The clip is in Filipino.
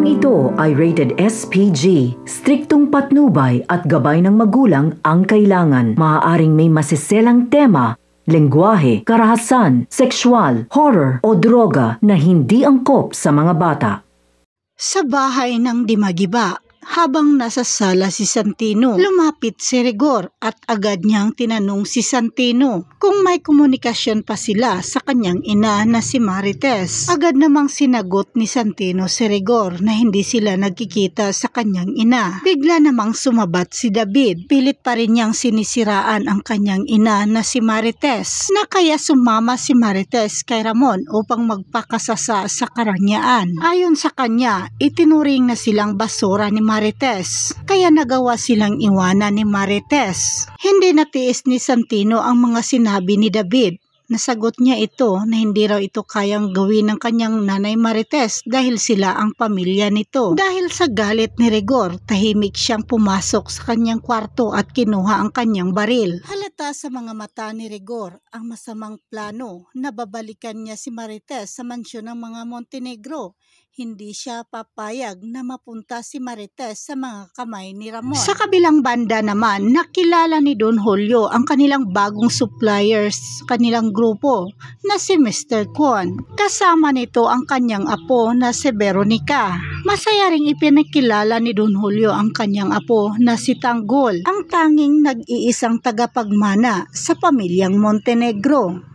Programang ito ay rated SPG. Striktong patnubay at gabay ng magulang ang kailangan. Maaaring may masiselang tema, lengguwahe, karahasan, sexual, horror o droga na hindi angkop sa mga bata. Sa bahay ng Dimagiba, habang nasa sala si Santino, lumapit si Rigor at agad niyang tinanong si Santino kung may komunikasyon pa sila sa kanyang ina na si Marites. Agad namang sinagot ni Santino si Rigor na hindi sila nagkikita sa kanyang ina. Bigla namang sumabat si David. Pilit pa rin niyang sinisiraan ang kanyang ina na si Marites, na kaya sumama si Marites kay Ramon upang magpakasasa sa karangyaan. Ayon sa kanya, itinuring na silang basura ni Marites, kaya nagawa silang iwanan ni Marites. Hindi natiis ni Santino ang mga sinabi ni David. Nasagot niya ito na hindi raw ito kayang gawin ng kanyang nanay Marites dahil sila ang pamilya nito. Dahil sa galit ni Rigor, tahimik siyang pumasok sa kanyang kwarto at kinuha ang kanyang baril. Halata sa mga mata ni Rigor ang masamang plano na babalikan niya si Marites sa mansyon ng mga Montenegro. Hindi siya papayag na mapunta si Marites sa mga kamay ni Ramon. Sa kabilang banda naman, nakilala ni Don Julio ang kanilang bagong suppliers sa kanilang grupo na si Mr. Kwon. Kasama nito ang kanyang apo na si Veronica. Masaya ring ipinakilala ni Don Julio ang kanyang apo na si Tanggol, ang tanging nag-iisang tagapagmana sa pamilyang Montenegro.